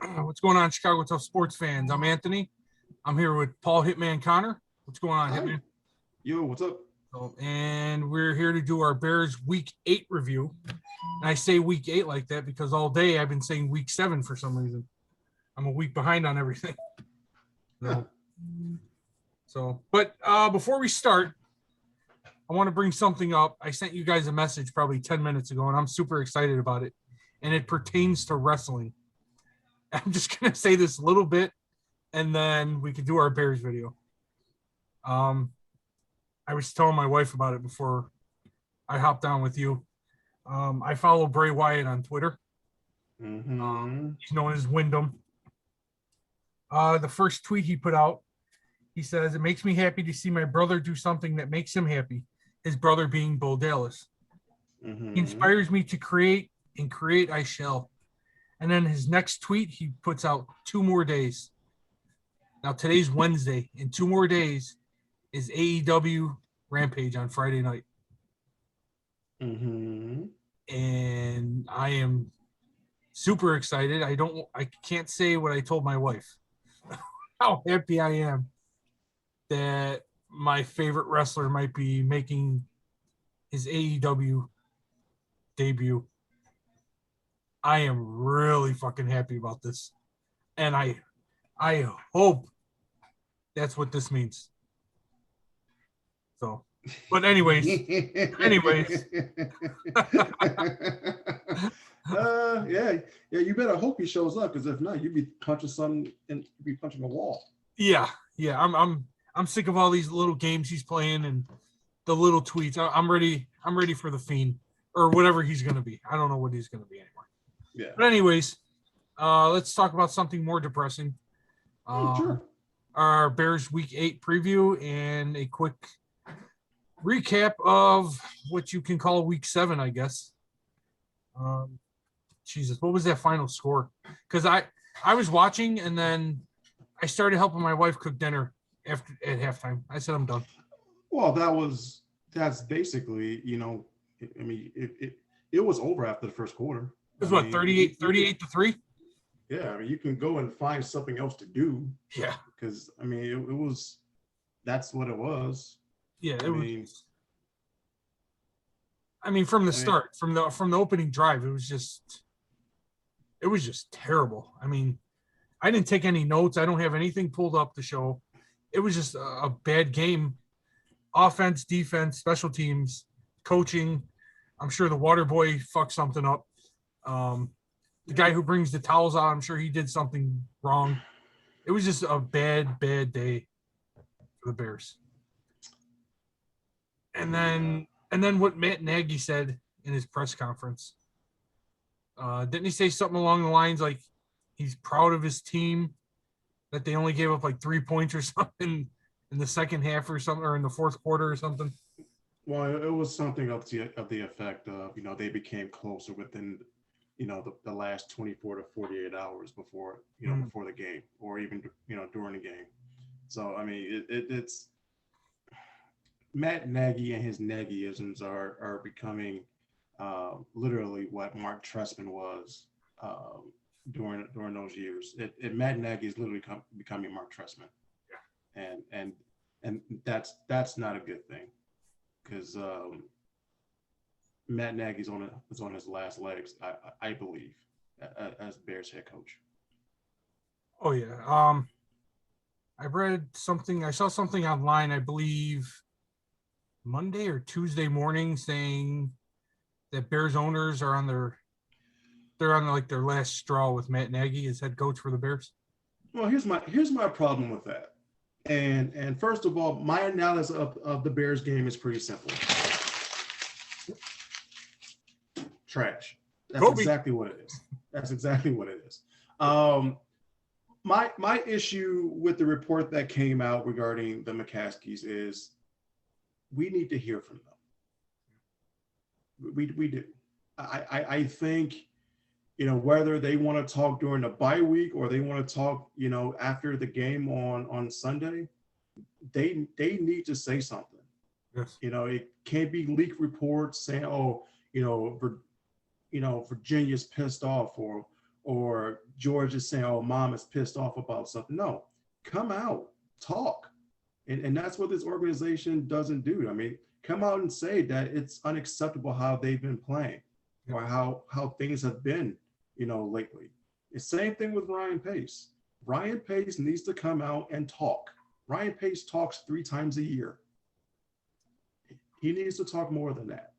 What's going on, Chicago Tough sports fans? I'm Anthony. I'm here with Paul Hitman Connor. What's going on, Hi. Hitman? Yo, what's up? And we're here to do our Bears Week 8 review. And I say Week 8 like that because all day I've been saying Week 7 for some reason. I'm a week behind on everything. But before we start, I want to bring something up. I sent you guys a message probably 10 minutes ago, and I'm super excited about it. And it pertains to wrestling. I'm just going to say this a little bit, and then we could do our Bears video. I was telling my wife about it before I hopped on with you. I follow Bray Wyatt on Twitter. He's known as Wyndham. The first tweet he put out, he says, "It makes me happy to see my brother do something that makes him happy." His brother being Bo Dallas. He inspires me to create, and create I shall. And then his next tweet, he puts out 2 more days. Now, today's Wednesday. In 2 more days is AEW Rampage on Friday night. And I am super excited. I can't say what I told my wife. How happy I am that my favorite wrestler might be making his AEW debut. I am really fucking happy about this. And I hope that's what this means. So, but anyways. Yeah, you better hope he shows up, because if not, you'd be punching something and you'd be punching a wall. Yeah. I'm sick of all these little games he's playing and the little tweets. I'm ready for the Fiend or whatever he's gonna be. I don't know what he's gonna be anymore. Yeah. But anyways, let's talk about something more depressing. Sure. Our Bears Week 8 preview and a quick recap of what you can call Week 7, I guess. Jesus, what was that final score? Because I was watching and then I started helping my wife cook dinner at halftime. I said I'm done. Well, that's basically, I mean, it was over after the first quarter. It was 38 to 3? Yeah, I mean, you can go and find something else to do. Yeah. Because, I mean, it was, that's what it was. Yeah, I mean, from the start, from the opening drive, it was just terrible. I mean, I didn't take any notes. I don't have anything pulled up to show. It was just a bad game. Offense, defense, special teams, coaching. I'm sure the water boy fucked something up. The guy who brings the towels out, I'm sure he did something wrong. It was just a bad day for the Bears. And then what Matt Nagy said in his press conference. Didn't he say something along the lines like he's proud of his team, that they only gave up like 3 points or something in the second half or something, or in the fourth quarter or something? Well, it was something of the effect of, they became closer within, the last 24 to 48 hours before, before the game, or even, during the game. So, I mean, it's Matt Nagy and his Nagyisms are becoming literally what Mark Trestman was during those years. Matt Nagy is literally becoming Mark Trestman. Yeah. And that's not a good thing, because Matt Nagy's on his last legs, I believe, as Bears head coach. Oh yeah. I saw something online, I believe Monday or Tuesday morning, saying that Bears owners are on their last straw with Matt Nagy as head coach for the Bears. Well, here's my problem with that. And first of all, my analysis of the Bears game is pretty simple. Trash. That's exactly what it is. That's exactly what it is. My issue with the report that came out regarding the McCaskies is we need to hear from them. We do. I think, whether they want to talk during the bye week or they want to talk, after the game on Sunday, they need to say something. Yes. It can't be leak reports saying, Virginia's pissed off, or or George is saying, oh, mom is pissed off about something. No, come out, talk. And that's what this organization doesn't do. I mean, come out and say that it's unacceptable how they've been playing or how things have been, lately. The same thing with Ryan Pace. Ryan Pace needs to come out and talk. Ryan Pace talks 3 times a year. He needs to talk more than that.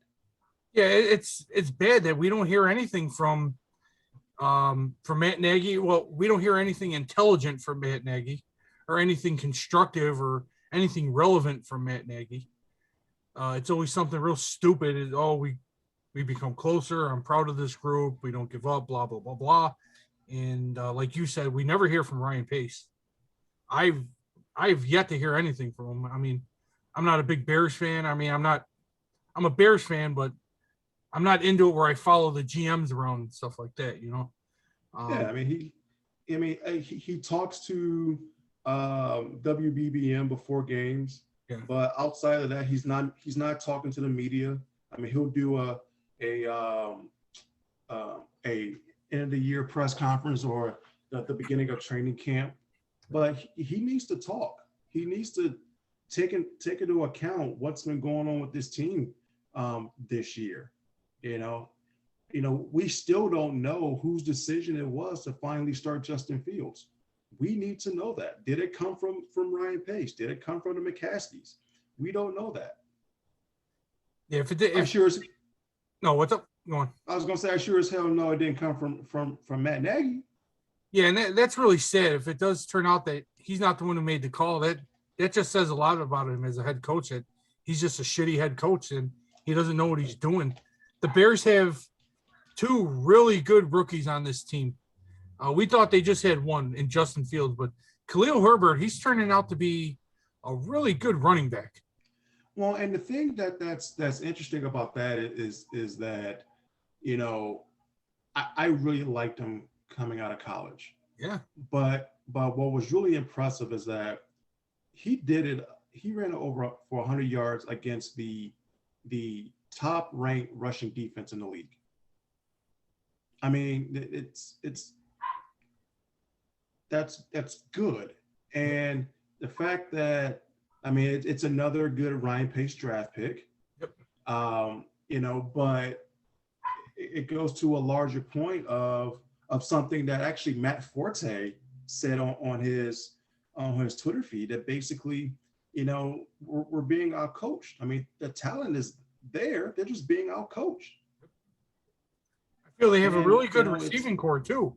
Yeah, it's bad that we don't hear anything from Matt Nagy. Well, we don't hear anything intelligent from Matt Nagy or anything constructive or anything relevant from Matt Nagy. It's always something real stupid. We become closer. I'm proud of this group. We don't give up, blah, blah, blah, blah. And like you said, we never hear from Ryan Pace. I've yet to hear anything from him. I mean, I'm not a big Bears fan. I mean, I'm a Bears fan, but I'm not into it where I follow the GMs around and stuff like that, Yeah, I mean, he talks to WBBM before games, but outside of that, he's not talking to the media. I mean, he'll do a end of the year press conference or the beginning of training camp, but he needs to talk. He needs to take into account what's been going on with this team this year. We still don't know whose decision it was to finally start Justin Fields. We need to know that. Did it come from Ryan Pace? Did it come from the McCaskies? We don't know that. Yeah, if it did, no, what's up? Go on. I was gonna say, I sure as hell know it didn't come from Matt Nagy. Yeah, and that's really sad. If it does turn out that he's not the one who made the call, that just says a lot about him as a head coach. That he's just a shitty head coach and he doesn't know what he's doing. The Bears have 2 really good rookies on this team. We thought they just had one in Justin Fields, but Khalil Herbert, he's turning out to be a really good running back. Well, and the thing that's interesting about that is that, I really liked him coming out of college. Yeah. But what was really impressive is that he ran over for 100 yards against the top ranked rushing defense in the league. I mean, that's good. And the fact that, I mean, it's another good Ryan Pace draft pick. Yep. But it goes to a larger point of something that actually Matt Forte said on his Twitter feed, that basically, we're being outcoached. I mean, the talent is there. They're just being outcoached. I feel they have a really good receiving core too,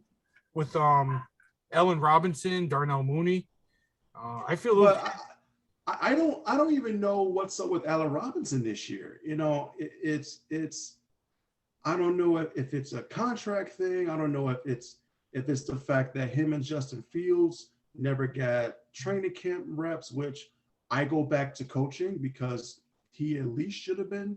with Allen Robinson, Darnell Mooney. I feel I don't even know what's up with Allen Robinson this year. It's I don't know if it's a contract thing. I don't know if it's the fact that him and Justin Fields never got training camp reps, which I go back to coaching, because he at least should have been.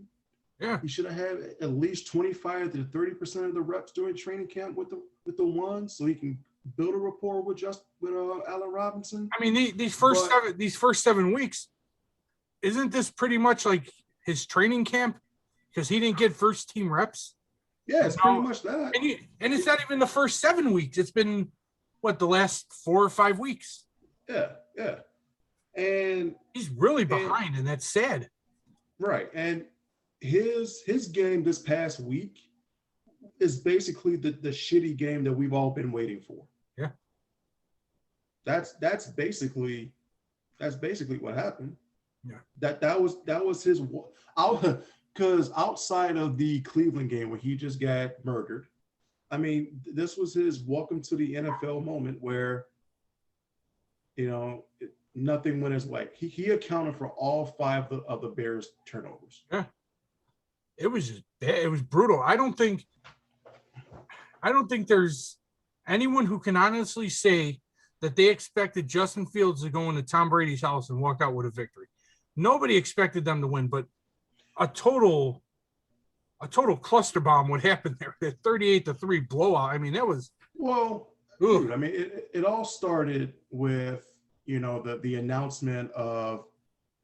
Yeah. He should have had at least 25 to 30% of the reps during training camp with the ones, so he can build a rapport with Allen Robinson. I mean, these first 7 weeks, isn't this pretty much like his training camp? Because he didn't get first team reps. Yeah, it's pretty much that. And it's not even the first 7 weeks. It's been the last 4 or 5 weeks. Yeah. And he's really behind, and that's sad. Right. And his game this past week is basically the shitty game that we've all been waiting for. Yeah. That's basically what happened. Yeah. That was his, because outside of the Cleveland game where he just got murdered, I mean, this was his welcome to the NFL moment where, nothing went his way. He accounted for all 5 of the Bears' turnovers. Yeah. It was just bad. It was brutal. I don't think there's anyone who can honestly say that they expected Justin Fields to go into Tom Brady's house and walk out with a victory. Nobody expected them to win, but a total cluster bomb would happen there. That 38-3 blowout. I mean, that was dude, I mean, it all started with the announcement of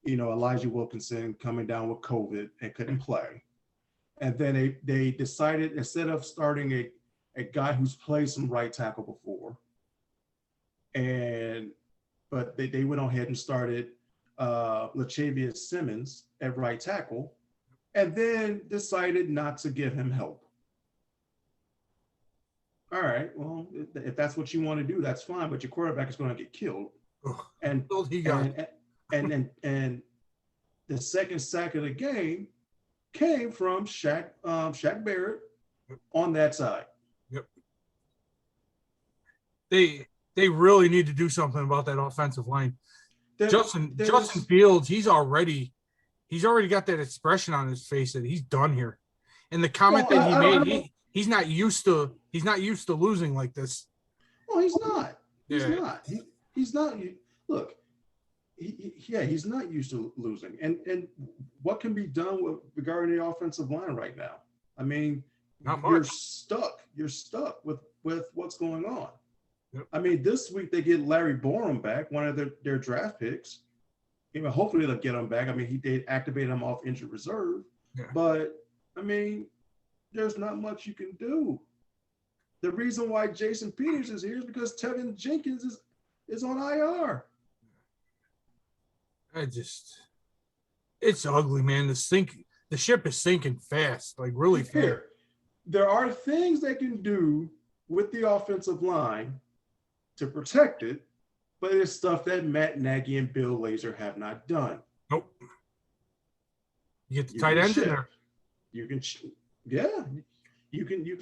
Elijah Wilkinson coming down with COVID and couldn't play. And then they decided, instead of starting a guy who's played some right tackle before, but they went ahead and started Latavius Simmons at right tackle, and then decided not to give him help. All right, well, if that's what you want to do, that's fine. But your quarterback is going to get killed. And the second sack of the game came from Shaq Barrett on that side. Yep. They really need to do something about that offensive line. Justin Fields, he's already got that expression on his face that he's done here. And the comment that he made, he's not used to losing like this. Well, he's not. He's not. Look, he's not used to losing. And what can be done regarding the offensive line right now? I mean, not much. You're stuck with what's going on. Yep. I mean, this week they get Larry Borum back, one of their draft picks. Hopefully they'll get him back. I mean, they activated him off injured reserve. Yeah. But, I mean, there's not much you can do. The reason why Jason Peters is here is because Tevin Jenkins is on IR. It's ugly, man. The ship is sinking fast, like really fast. There are things they can do with the offensive line to protect it, but it's stuff that Matt Nagy and Bill Lazor have not done. Nope. You get the tight end in there. You can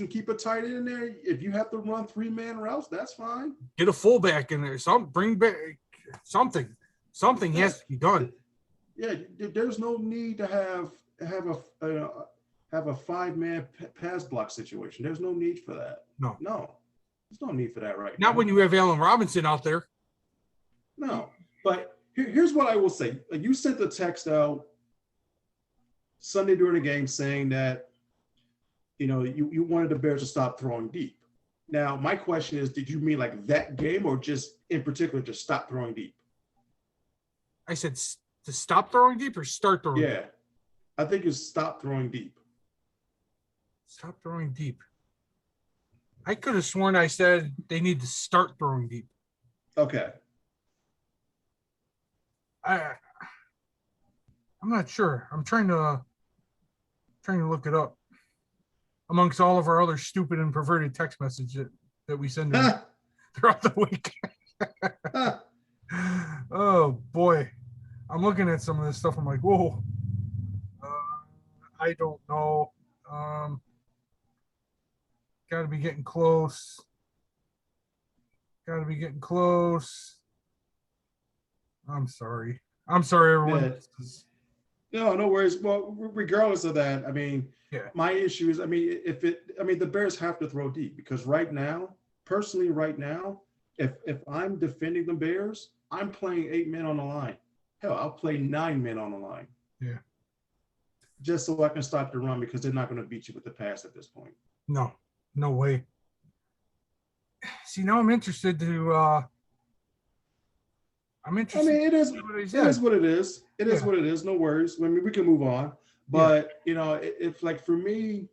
keep a tight end in there. If you have to run 3-man routes, that's fine. Get a fullback in there. Bring back something. Something has to be done. Yeah, there's no need to have a 5-man pass block situation. There's no need for that. No, there's no need for that right now. Not when you have Allen Robinson out there. No, but here's what I will say. You sent the text out Sunday during the game saying that you wanted the Bears to stop throwing deep. Now, my question is, did you mean like that game or just in particular to stop throwing deep? I said to stop throwing deep or start throwing deep? Yeah, I think it's stop throwing deep. Stop throwing deep. I could have sworn I said they need to start throwing deep. Okay. I'm not sure. I'm trying to look it up amongst all of our other stupid and perverted text messages that we send throughout the week. Oh boy, I'm looking at some of this stuff. I'm like, whoa. I don't know. Got to be getting close. I'm sorry, everyone. Yeah. No worries. Well, regardless of that, I mean, my issue is, the Bears have to throw deep because right now, if I'm defending the Bears, I'm playing 8 men on the line. Hell, I'll play 9 men on the line. Yeah. Just so I can stop the run because they're not going to beat you with the pass at this point. No way. See, now I'm interested to. It is what it is. It is what it is. No worries. I mean, we can move on. But if like for me,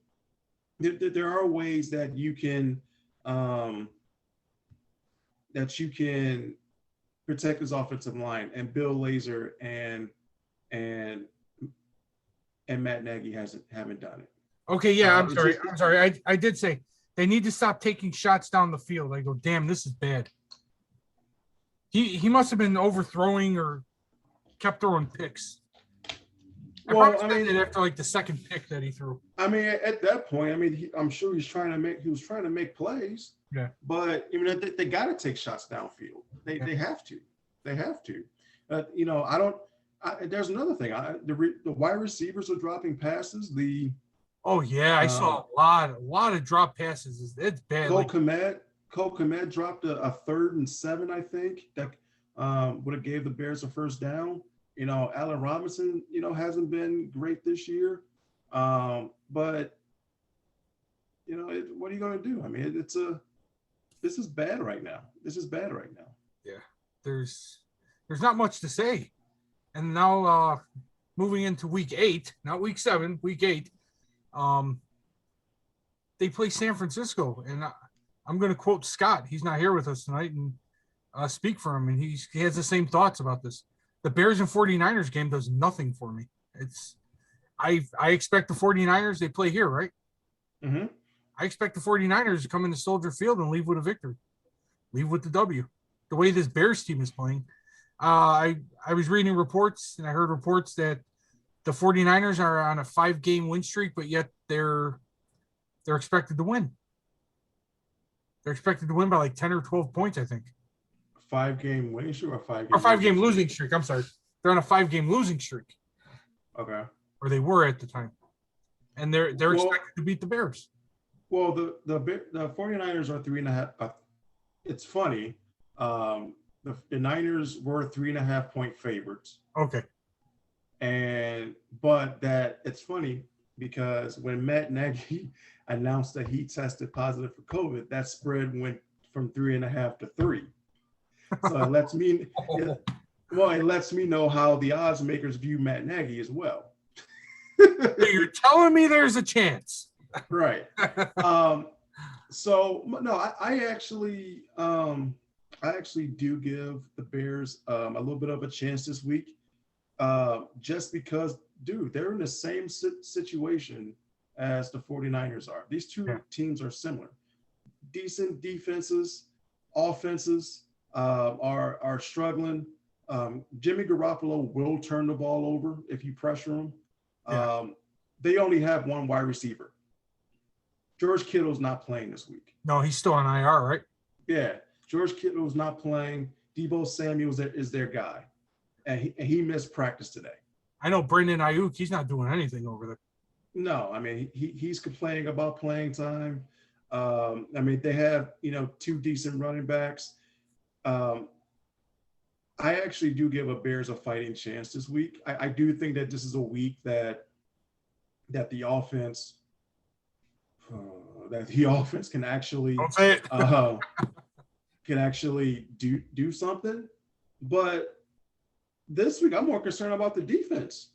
there are ways that you can protect his offensive line, and Bill Lazor and Matt Nagy haven't done it. Okay, yeah, I'm sorry. I did say they need to stop taking shots down the field. I go, damn, this is bad. He must have been overthrowing or kept throwing picks. After like the second pick that he threw. I mean, at that point, I'm sure he was trying to make plays. Yeah. But they got to take shots downfield. They have to. They have to. There's another thing. The wide receivers are dropping passes. I saw a lot of drop passes. It's bad. Cole Kmet dropped a 3rd and 7, I think, that would have gave the Bears a first down. Allen Robinson, hasn't been great this year. But, what are you going to do? I mean, this is bad right now. Yeah. There's not much to say. And now moving into week 8, not week 7, week 8. they play San Francisco, and I'm going to quote Scott. He's not here with us tonight, and speak for him, and he has the same thoughts about this. The Bears and 49ers game does nothing for me. I expect the 49ers, they play here, right? Mm-hmm. I expect the 49ers to come into Soldier Field and leave with a victory, leave with the W. The way this Bears team is playing, I was reading reports, and I heard reports that the 49ers are on a 5-game win streak, but yet they're expected to win. They're expected to win by like 10 or 12 points, I think. 5-game winning streak or 5-game losing streak. I'm sorry. They're on a 5-game losing streak. Okay. Or they were at the time. And they're expected to beat the Bears. Well, the 49ers are 3.5. It's funny. The Niners were 3.5 point favorites. Okay. But it's funny because when Matt Nagy announced that he tested positive for COVID, that spread went from 3.5 to 3. So it lets me know how the odds makers view Matt Nagy as well. You're telling me there's a chance. Right. So no, I actually do give the Bears a little bit of a chance this week, just because, dude, they're in the same situation as the 49ers are. These two teams are similar. Decent defenses, offenses are struggling. Jimmy Garoppolo will turn the ball over if you pressure him. They only have one wide receiver. George Kittle's not playing this week. No, he's still on IR, right? Yeah, George Kittle's not playing. Deebo Samuel is their guy, and he missed practice today. I know Brandon Ayuk, he's not doing anything over there. No, I mean he's complaining about playing time. I mean they have two decent running backs. I actually do give a Bears a fighting chance this week. I do think that this is a week that the offense can actually Don't say it. can actually do something. But this week I'm more concerned about the defense.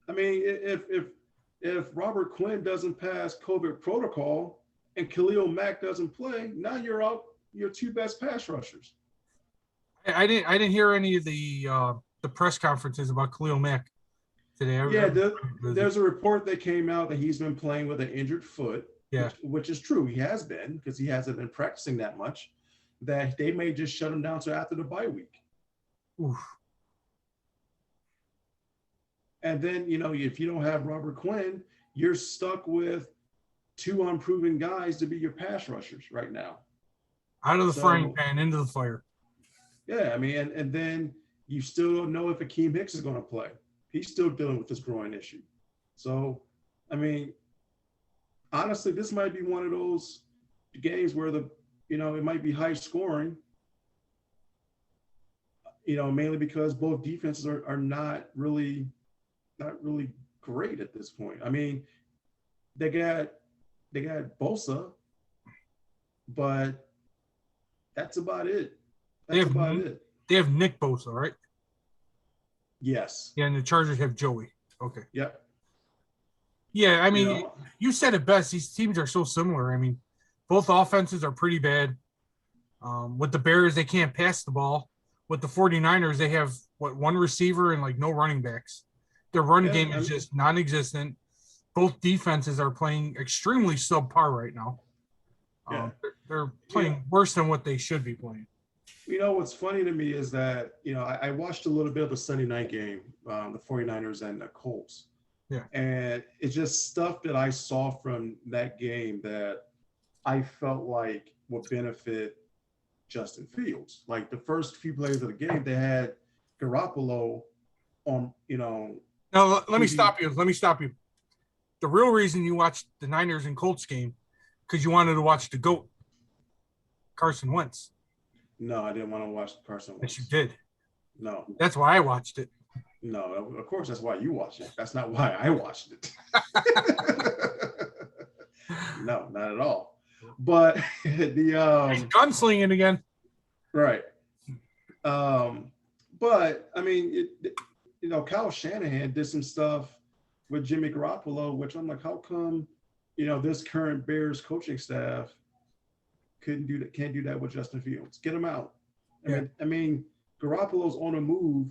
I mean, if Robert Quinn doesn't pass COVID protocol and Khalil Mack doesn't play, now you're out your two best pass rushers. I didn't hear any of the press conferences about Khalil Mack today. There's a report that came out that he's been playing with an injured foot. Yeah, which is true. He has been, because he hasn't been practicing that much. That they may just shut him down till after the bye week. Oof. And then if you don't have Robert Quinn, you're stuck with two unproven guys to be your pass rushers right now. Out of the frying pan into the fire. Yeah, I mean, and then you still don't know if Akeem Hicks is going to play. He's still dealing with this groin issue. So, I mean, honestly, this might be one of those games where it might be high scoring, mainly because both defenses are not really great at this point. I mean, they got Bosa, but that's about it. They have Nick Bosa, right? Yes. Yeah, and the Chargers have Joey. Okay. Yep. Yeah, I mean, you said it best. These teams are so similar. I mean, both offenses are pretty bad. With the Bears, they can't pass the ball. With the 49ers, they have, one receiver and, no running backs. Their run game is just non-existent. Both defenses are playing extremely subpar right now. They're playing worse than what they should be playing. What's funny to me is that, I watched a little bit of the Sunday night game, the 49ers and the Colts. Yeah. And it's just stuff that I saw from that game that I felt like would benefit Justin Fields. Like the first few plays of the game, they had Garoppolo on, Now, let me stop you. The real reason you watched the Niners and Colts game, because you wanted to watch the GOAT, Carson Wentz. No, I didn't want to watch Carson Wentz. Yes, you did. No. That's why I watched it. No, of course that's why you watched it. That's not why I watched it. No, not at all. But He's gunslinging again. Right. But I mean, Kyle Shanahan did some stuff with Jimmy Garoppolo, which I'm like, how come this current Bears coaching staff can't do that with Justin Fields. Get him out. I mean, Garoppolo's on a move,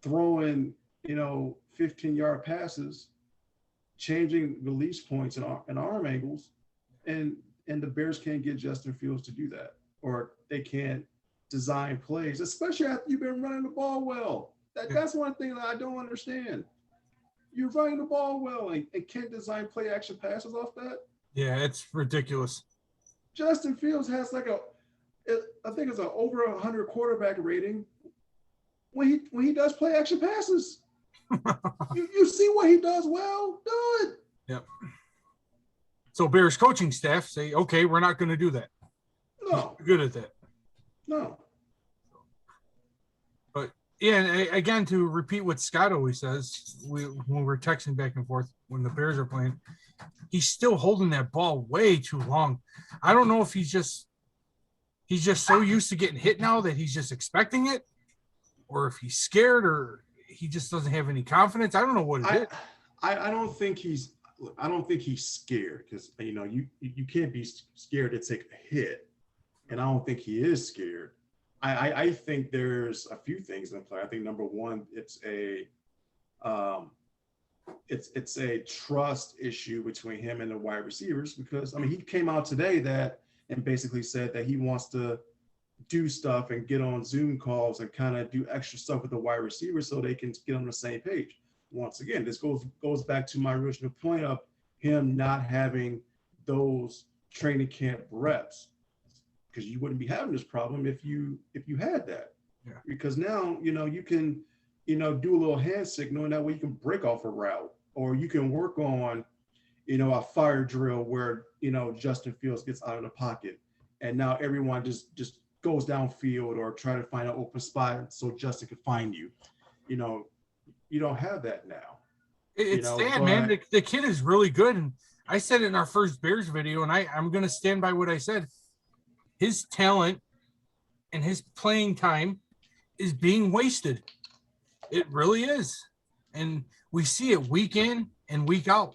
throwing 15-yard passes, changing release points and arm angles, and the Bears can't get Justin Fields to do that, or they can't design plays, especially after you've been running the ball well. That's one thing that I don't understand. You're running the ball well and can't design play action passes off that. Yeah, it's ridiculous. Justin Fields has I think it's an over 100 quarterback rating when he does play action passes. you see what he does well? Do it. Yep. So Bears coaching staff say, okay, we're not going to do that. No. We're good at that. No. But yeah, and again, to repeat what Scott always says, when we're texting back and forth when the Bears are playing, he's still holding that ball way too long. I don't know if he's just so used to getting hit now that he's just expecting it, or if he's scared, or he just doesn't have any confidence. I don't know what it is. I don't think he's scared, because you can't be scared to take a hit, and I don't think he is scared. I think there's a few things in play. I think number one, it's a trust issue between him and the wide receivers, because he came out today and basically said that he wants to do stuff and get on Zoom calls and kind of do extra stuff with the wide receivers so they can get on the same page. Once again, this goes back to my original point of him not having those training camp reps, because you wouldn't be having this problem if you had that. Yeah. Because now you can do a little hand signal, and that way you can break off a route, or you can work on a fire drill where Justin Fields gets out of the pocket, and now everyone just goes downfield or try to find an open spot so Justin can find you. You don't have that now. It's sad, man. The kid is really good. And I said it in our first Bears video, and I'm going to stand by what I said. His talent and his playing time is being wasted. It really is. And we see it week in and week out.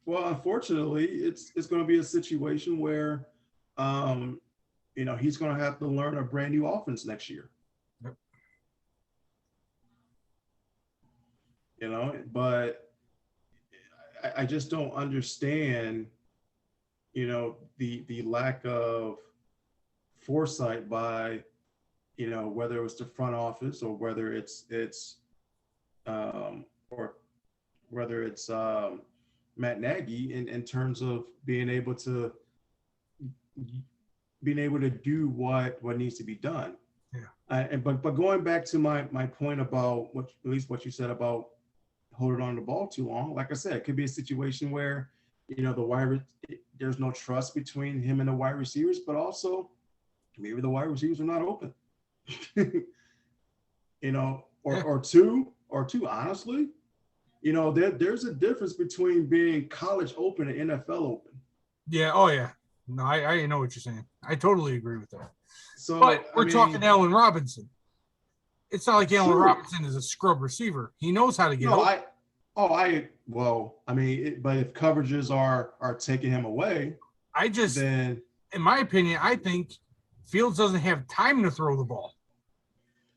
Well, unfortunately, it's going to be a situation where, he's going to have to learn a brand new offense next year. Yep. But I just don't understand, the lack of foresight by, whether it was the front office or whether it's Matt Nagy in terms of being able to do what needs to be done. Yeah. But going back to my point about what you said about holding on to the ball too long, like I said, it could be a situation where there's no trust between him and the wide receivers, but also maybe the wide receivers are not open. Or two, honestly, there's a difference between being college open and NFL open. Yeah. Oh yeah. No, I know what you're saying. I totally agree with that. So, but we're talking Allen Robinson. It's not like Allen Robinson is a scrub receiver. He knows how to get open. But if coverages are taking him away, in my opinion, I think Fields doesn't have time to throw the ball.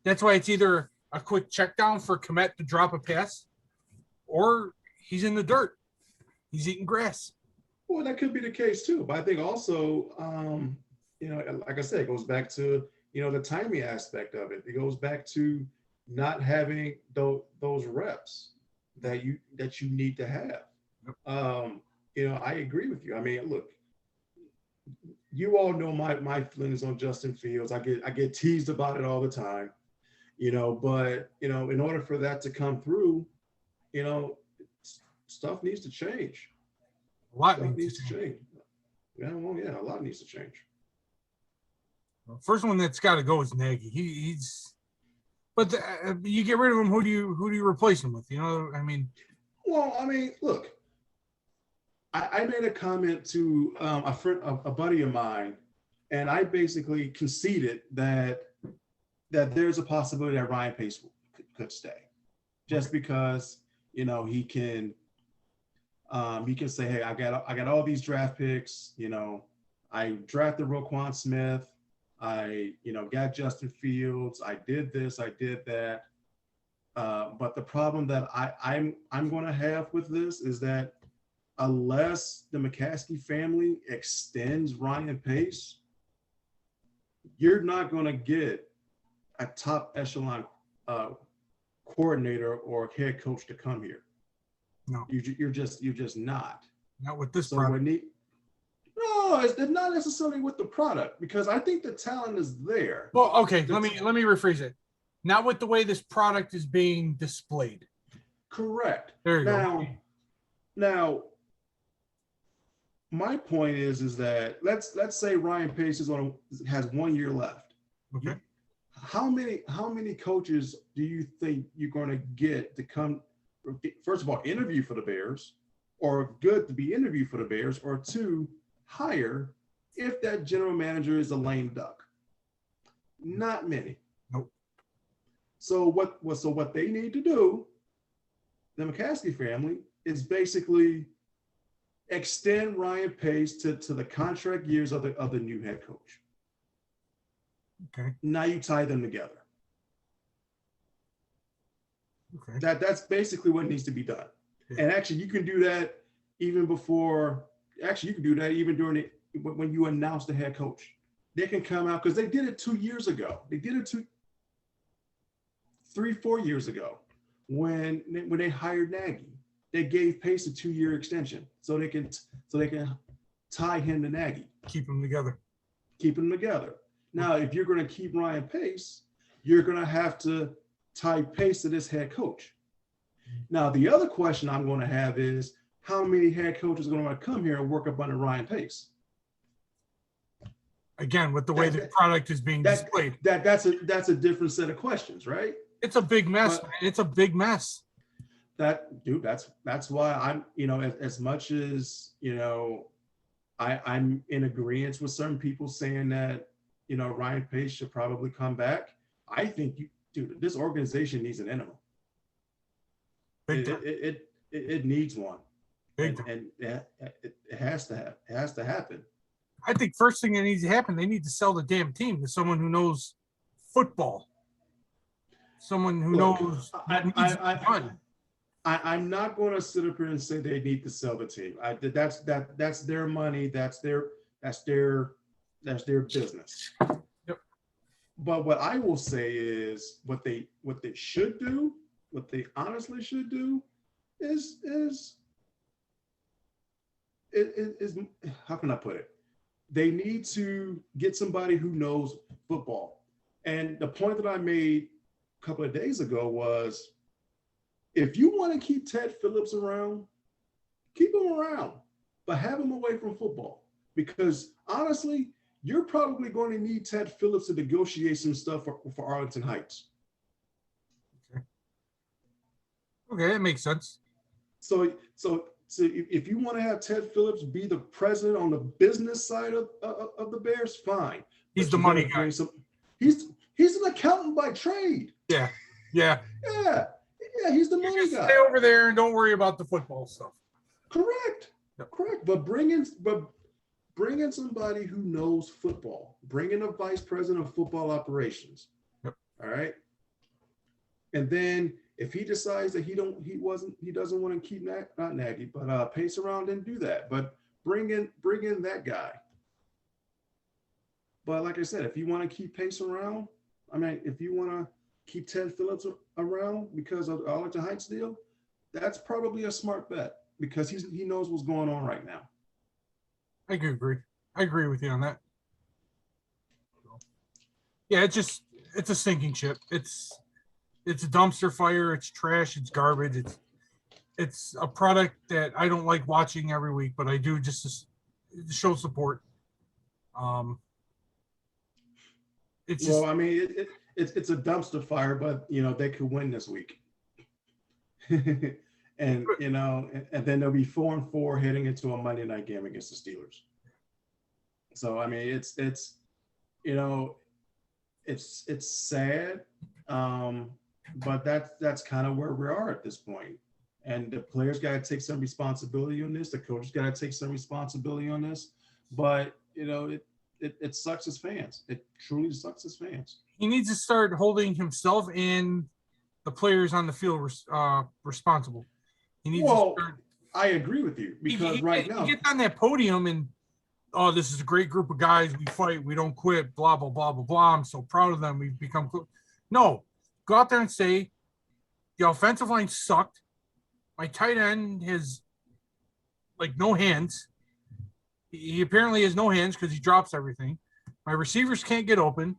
That's why it's either a quick check down for Kmet to drop a pass, or he's in the dirt. He's eating grass. Well, that could be the case too. But I think also, like I said, it goes back to, the timing aspect of it. It goes back to not having those reps that you need to have. I agree with you. Look, you all know my feelings on Justin Fields. I get teased about it all the time, but in order for that to come through, stuff needs to change. A lot needs to change. Yeah, well, yeah, a lot needs to change. First one that's got to go is Nagy. But you get rid of him. Who do you replace him with? Well, look, I made a comment to a buddy of mine, and I basically conceded that there's a possibility that Ryan Pace could stay, just because he can You can say, hey, I got all these draft picks. You know, I drafted Roquan Smith. I, you know, got Justin Fields. I did this. I did that. But the problem that I'm going to have with this is that unless the McCaskey family extends Ryan Pace, you're not going to get a top echelon coordinator or head coach to come here. No, you're just not. Not with this So product. no, it's not necessarily with the product, because I think the talent is there. Well, okay, let me rephrase it. Not with the way this product is being displayed. Correct. There you go. Now, my point is that let's say Ryan Pace has 1 year left. Okay. How many coaches do you think you're going to get to come? First of all, interview for the Bears, or good to be interviewed for the Bears, or two, hire if that general manager is a lame duck? Not many. Nope. So what they need to do, the McCaskey family, is basically extend Ryan Pace to the contract years of the new head coach. Okay. Now you tie them together. Okay. That's basically what needs to be done. Yeah. And actually, you can do that even before. Actually, you can do that even during when you announce the head coach. They can come out, because they did it 2 years ago. They did it 3-4 years ago when they hired Nagy. They gave Pace a 2-year extension so they can tie him to Nagy. Keep them together. Keep them together. Now, if you're going to keep Ryan Pace, you're going to have to tie Pace to this head coach. Now, the other question I'm going to have is, how many head coaches are going to want to come here and work up under Ryan Pace? Again, with the way the product is being displayed. That's a different set of questions, right? It's a big mess, man. It's a big mess. That's why I'm, you know, as much as, you know, I'm in agreement with certain people saying that, you know, Ryan Pace should probably come back. I think this organization needs an interim. It needs one. And it has to happen. I think first thing that needs to happen, they need to sell the damn team to someone who knows football. Someone who knows that needs to be done. I'm not going to sit up here and say they need to sell the team. That's their money. That's their business. Yep. But what I will say is what they should do, what they honestly should do, is how can I put it? They need to get somebody who knows football. And the point that I made a couple of days ago was, if you want to keep Ted Phillips around, keep him around, but have him away from football. Because honestly, you're probably going to need Ted Phillips to negotiate some stuff for Arlington Heights. Okay, that makes sense. So if you want to have Ted Phillips be the president on the business side of the Bears, fine. He's the money guy. He's an accountant by trade. Yeah. He's the money guy. Stay over there and don't worry about the football stuff. Correct. Yep. Correct. But bring in somebody who knows football. Bring in a vice president of football operations. Yep. All right. And then if he decides that he doesn't want to keep not Nagy, but Pace around, and do that. But bring in that guy. But like I said, if you want to keep Pace around, I mean, if you want to keep Ted Phillips around because of the Arlington Heights deal, that's probably a smart bet, because he knows what's going on right now. I agree with you on that. Yeah, it's a sinking ship. It's a dumpster fire. It's trash. It's garbage. It's a product that I don't like watching every week, but I do just to show support. It's just, well, I mean, it's a dumpster fire, but you know, they could win this week. And you know, and then they'll be 4-4 heading into a Monday night game against the Steelers. So I mean, it's you know, it's sad, but that's kind of where we are at this point. And the players got to take some responsibility on this. The coaches got to take some responsibility on this. But, it sucks as fans. It truly sucks as fans. He needs to start holding himself and the players on the field responsible. He needs to start. I agree with you because now he gets on that podium and, oh, this is a great group of guys. We fight. We don't quit. Blah, blah, blah, blah, blah. I'm so proud of them. We've become close. No, go out there and say the offensive line sucked. My tight end has no hands. He apparently has no hands because he drops everything. My receivers can't get open.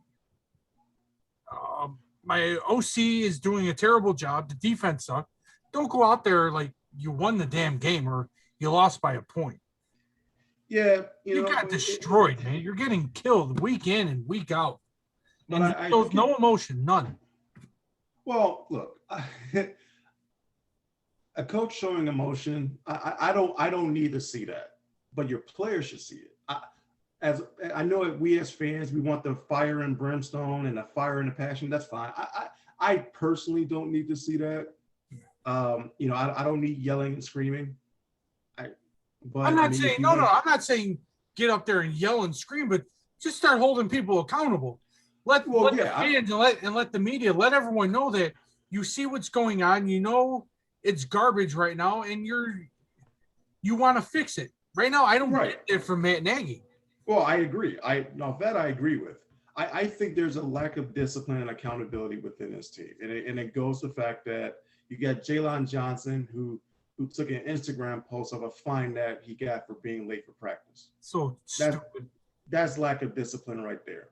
My OC is doing a terrible job. The defense sucked. Don't go out there like you won the damn game or you lost by a point. Yeah, you got destroyed, man. You're getting killed week in and week out. And no emotion, none. Well, look, a coach showing emotion, I don't need to see that, but your players should see it. I know that we as fans, we want the fire and brimstone and the fire and the passion. That's fine. I personally don't need to see that. I don't need yelling and screaming. I'm not saying get up there and yell and scream, but just start holding people accountable. Let the fans and let the media, let everyone know that you see what's going on. You know it's garbage right now, and you want to fix it. Right now, I don't get it from Matt Nagy. Well, I agree. I agree with. I think there's a lack of discipline and accountability within this team, and it goes to the fact that you got Jalen Johnson who took an Instagram post of a fine that he got for being late for practice. So stupid. That's lack of discipline right there.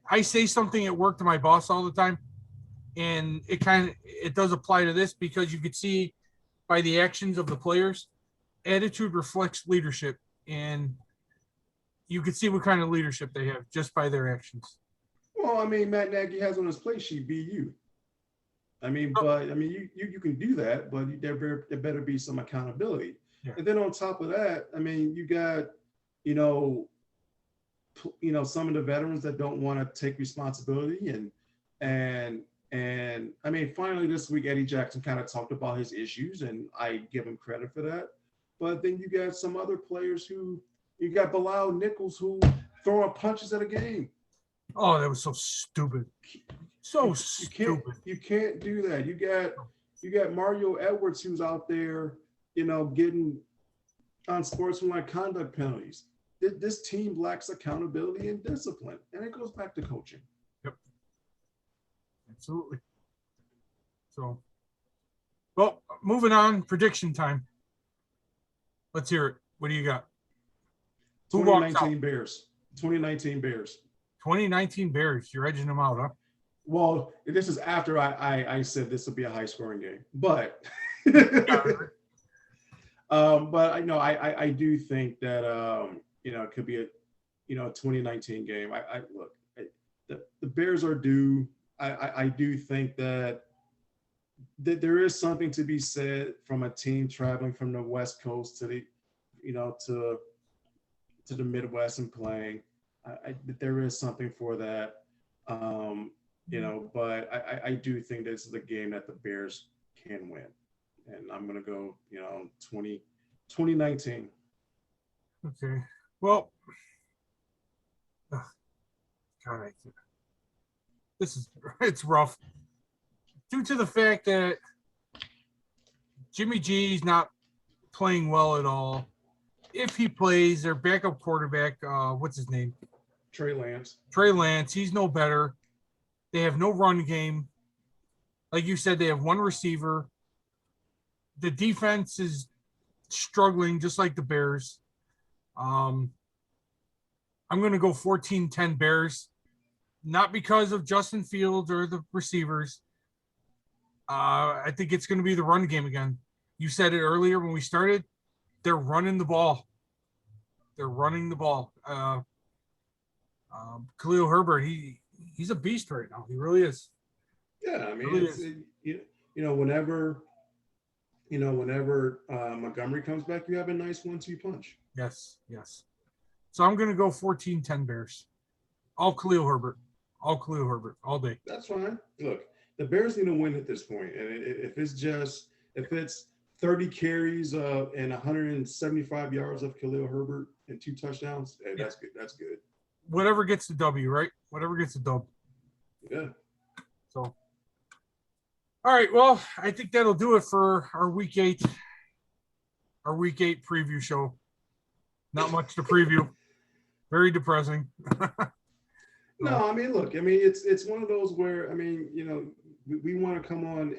I say something at work to my boss all the time, and it does apply to this because you could see by the actions of the players, attitude reflects leadership, and you could see what kind of leadership they have just by their actions. Well, I mean, Matt Nagy has on his play sheet BU. You can do that, but there better be some accountability. Yeah. And then on top of that, you got, some of the veterans that don't want to take responsibility and finally this week, Eddie Jackson kind of talked about his issues and I give him credit for that. But then you got some other players you got Bilal Nichols who throwing punches at a game. Oh, that was so stupid. Stupid. You can't do that. You got Mario Edwards who's out there, getting unsportsmanlike conduct penalties. This team lacks accountability and discipline, and it goes back to coaching. Yep. Absolutely. So, well, moving on, prediction time. Let's hear it. What do you got? 2019 Bears. 2019 Bears. 2019 Bears. You're edging them out, huh? Well, this is after I said this will be a high-scoring game, but I do think that it could be a 2019 game. The Bears are due. I do think that there is something to be said from a team traveling from the West Coast to the to the Midwest and playing. There is something for that. But I do think this is a game that the Bears can win. And I'm going to go, 2019. Okay. Well, God, it's rough. Due to the fact that Jimmy G's not playing well at all. If he plays, their backup quarterback, what's his name? Trey Lance. He's no better. They have no run game. Like you said, they have one receiver. The defense is struggling just like the Bears. I'm going to go 14-10 Bears. Not because of Justin Fields or the receivers. I think it's going to be the run game again. You said it earlier when we started. They're running the ball. Khalil Herbert, he's a beast right now. He really is. Yeah, whenever Montgomery comes back, you have a nice 1-2 punch. Yes. So I'm going to go 14-10 Bears. All Khalil Herbert, all day. That's fine. Look, the Bears need to win at this point, and if it's just if it's 30 carries and 175 yards of Khalil Herbert and 2 touchdowns, hey, that's good. That's good. Whatever gets the W, right? Whatever gets the dub. Yeah. So, all right. Well, I think that'll do it for our week 8. Our week 8 preview show. Not much to preview. Very depressing. No, I mean, look, I mean, it's one of those where, I mean, you know, we want to come on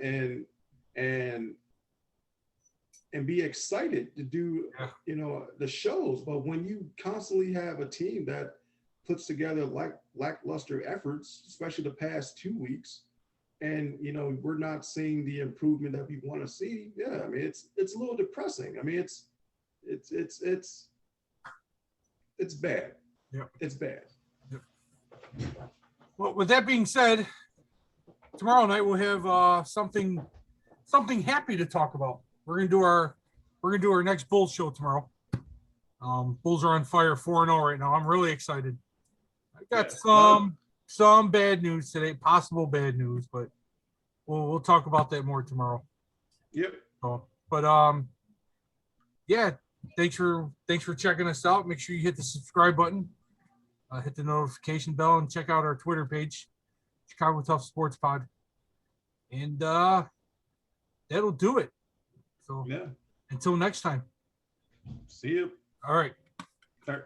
and be excited to do, you know, the shows. But when you constantly have a team that puts together lackluster efforts, especially the past 2 weeks, and, you know, we're not seeing the improvement that we want to see. Yeah. I mean, it's a little depressing. I mean, it's bad. Yeah. It's bad. Well, with that being said, tomorrow night we'll have something happy to talk about. We're gonna do our next Bulls show tomorrow. Bulls are on fire 4-0 right now. I'm really excited. I got some bad news today, possible bad news, but we'll talk about that more tomorrow. Yep. But yeah, thanks for checking us out. Make sure you hit the subscribe button. Hit the notification bell and check out our Twitter page, Chicago Tough Sports Pod. And that'll do it. So until next time. See you. All right. All right.